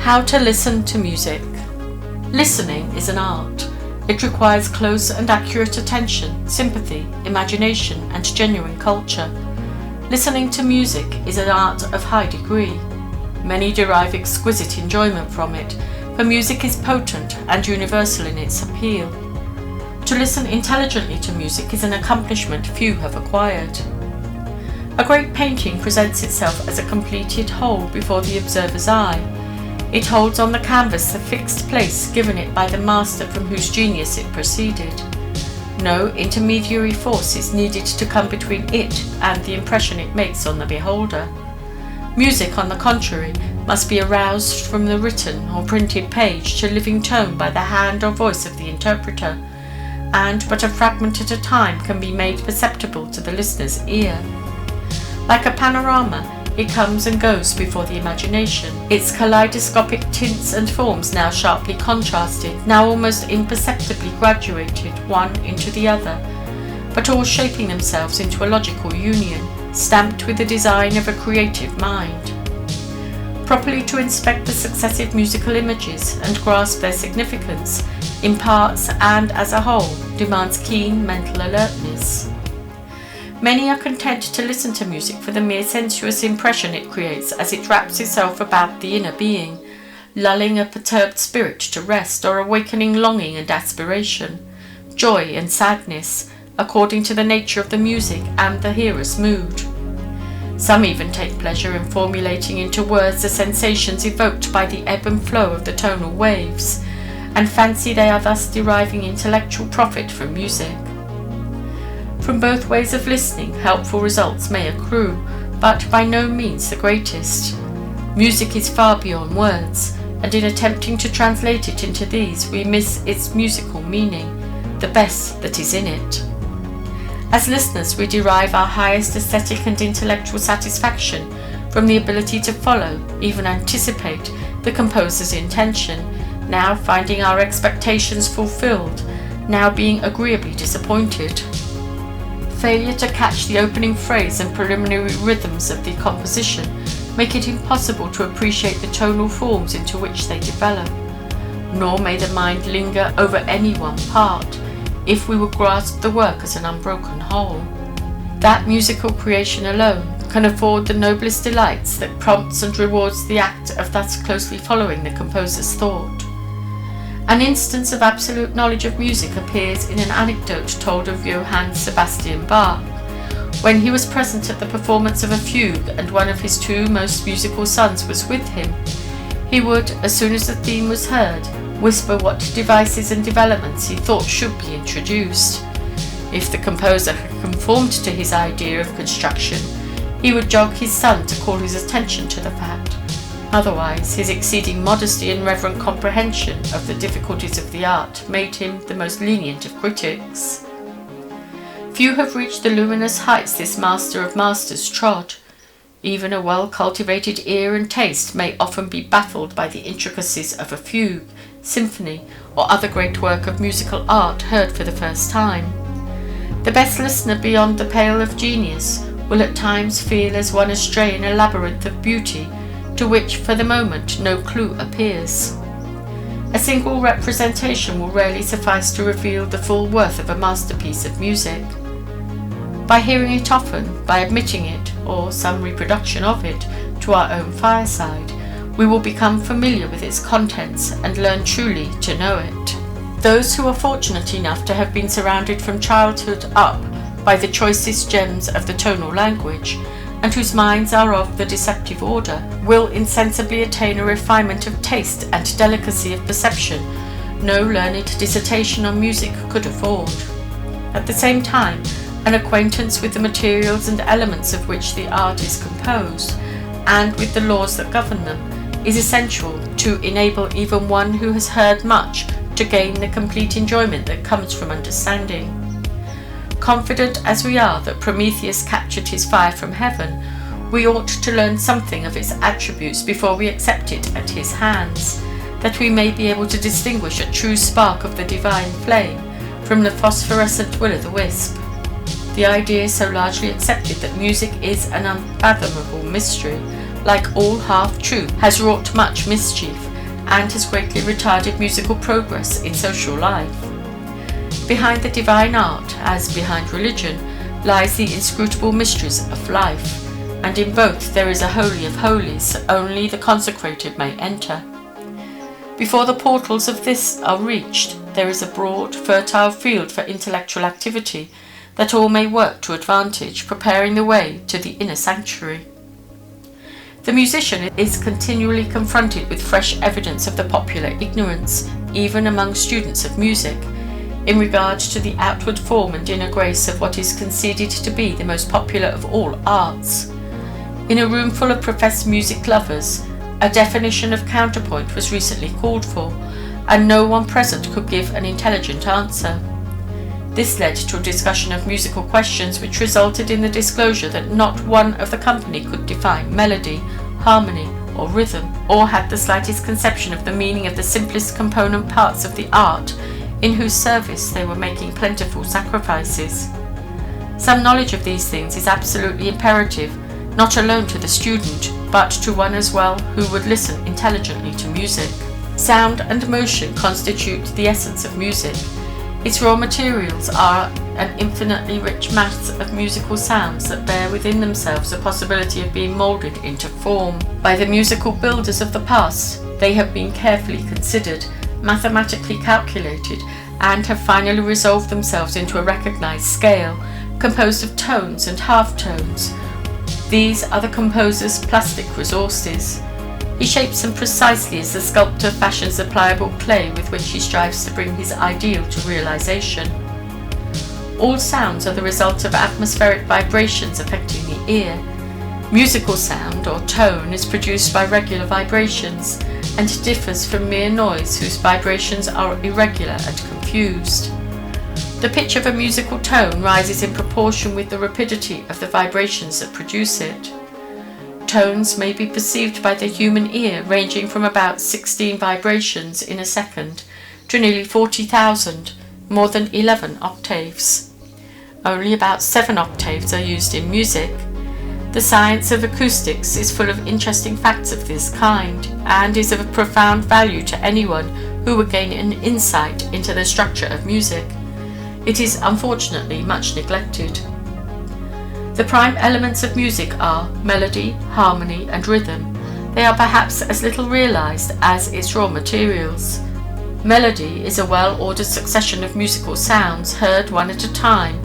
How to listen to music. Listening is an art. It requires close and accurate attention, sympathy, imagination, and genuine culture. Listening to music is an art of high degree. Many derive exquisite enjoyment from it, for music is potent and universal in its appeal. To listen intelligently to music is an accomplishment few have acquired. A great painting presents itself as a completed whole before the observer's eye. It holds on the canvas the fixed place given it by the master from whose genius it proceeded. No intermediary force is needed to come between it and the impression it makes on the beholder. Music, on the contrary, must be aroused from the written or printed page to living tone by the hand or voice of the interpreter, and but a fragment at a time can be made perceptible to the listener's ear. Like a panorama, it comes and goes before the imagination, its kaleidoscopic tints and forms now sharply contrasted, now almost imperceptibly graduated one into the other, but all shaping themselves into a logical union, stamped with the design of a creative mind. Properly to inspect the successive musical images and grasp their significance, in parts and as a whole, demands keen mental alertness. Many are content to listen to music for the mere sensuous impression it creates as it wraps itself about the inner being, lulling a perturbed spirit to rest or awakening longing and aspiration, joy and sadness, according to the nature of the music and the hearer's mood. Some even take pleasure in formulating into words the sensations evoked by the ebb and flow of the tonal waves, and fancy they are thus deriving intellectual profit from music. From both ways of listening, helpful results may accrue, but by no means the greatest. Music is far beyond words, and in attempting to translate it into these, we miss its musical meaning, the best that is in it. As listeners, we derive our highest aesthetic and intellectual satisfaction from the ability to follow, even anticipate, the composer's intention, now finding our expectations fulfilled, now being agreeably disappointed. Failure to catch the opening phrase and preliminary rhythms of the composition make it impossible to appreciate the tonal forms into which they develop, nor may the mind linger over any one part, if we would grasp the work as an unbroken whole. That musical creation alone can afford the noblest delights that prompts and rewards the act of thus closely following the composer's thought. An instance of absolute knowledge of music appears in an anecdote told of Johann Sebastian Bach. When he was present at the performance of a fugue and one of his two most musical sons was with him, he would, as soon as the theme was heard, whisper what devices and developments he thought should be introduced. If the composer had conformed to his idea of construction, he would jog his son to call his attention to the fact. Otherwise, his exceeding modesty and reverent comprehension of the difficulties of the art made him the most lenient of critics. Few have reached the luminous heights this master of masters trod. Even a well-cultivated ear and taste may often be baffled by the intricacies of a fugue, symphony, or other great work of musical art heard for the first time. The best listener beyond the pale of genius will at times feel as one astray in a labyrinth of beauty to which for the moment no clue appears. A single representation will rarely suffice to reveal the full worth of a masterpiece of music. By hearing it often, by admitting it, or some reproduction of it, to our own fireside, we will become familiar with its contents and learn truly to know it. Those who are fortunate enough to have been surrounded from childhood up by the choicest gems of the tonal language, and whose minds are of the deceptive order, will insensibly attain a refinement of taste and delicacy of perception no learned dissertation on music could afford. At the same time, an acquaintance with the materials and elements of which the art is composed, and with the laws that govern them, is essential to enable even one who has heard much to gain the complete enjoyment that comes from understanding. Confident as we are that Prometheus captured his fire from heaven, we ought to learn something of its attributes before we accept it at his hands, that we may be able to distinguish a true spark of the divine flame from the phosphorescent will-o'-the-wisp. The idea so largely accepted that music is an unfathomable mystery, like all half-truth, has wrought much mischief, and has greatly retarded musical progress in social life. Behind the divine art, as behind religion, lies the inscrutable mysteries of life, and in both there is a holy of holies only the consecrated may enter. Before the portals of this are reached, there is a broad, fertile field for intellectual activity that all may work to advantage, preparing the way to the inner sanctuary. The musician is continually confronted with fresh evidence of the popular ignorance, even among students of music, in regard to the outward form and inner grace of what is conceded to be the most popular of all arts. In a room full of professed music lovers, a definition of counterpoint was recently called for, and no one present could give an intelligent answer. This led to a discussion of musical questions which resulted in the disclosure that not one of the company could define melody, harmony, or rhythm, or had the slightest conception of the meaning of the simplest component parts of the art in whose service they were making plentiful sacrifices. Some knowledge of these things is absolutely imperative, not alone to the student, but to one as well who would listen intelligently to music. Sound and motion constitute the essence of music. Its raw materials are an infinitely rich mass of musical sounds that bear within themselves the possibility of being moulded into form. By the musical builders of the past, they have been carefully considered, mathematically calculated, and have finally resolved themselves into a recognized scale, composed of tones and half-tones. These are the composer's plastic resources. He shapes them precisely as the sculptor fashions the pliable clay with which he strives to bring his ideal to realization. All sounds are the result of atmospheric vibrations affecting the ear. Musical sound, or tone, is produced by regular vibrations, and differs from mere noise whose vibrations are irregular and confused. The pitch of a musical tone rises in proportion with the rapidity of the vibrations that produce it. Tones may be perceived by the human ear ranging from about 16 vibrations in a second to nearly 40,000, more than 11 octaves. Only about 7 octaves are used in music. The science of acoustics is full of interesting facts of this kind, and is of profound value to anyone who would gain an insight into the structure of music. It is unfortunately much neglected. The prime elements of music are melody, harmony, and rhythm. They are perhaps as little realized as its raw materials. Melody is a well-ordered succession of musical sounds heard one at a time,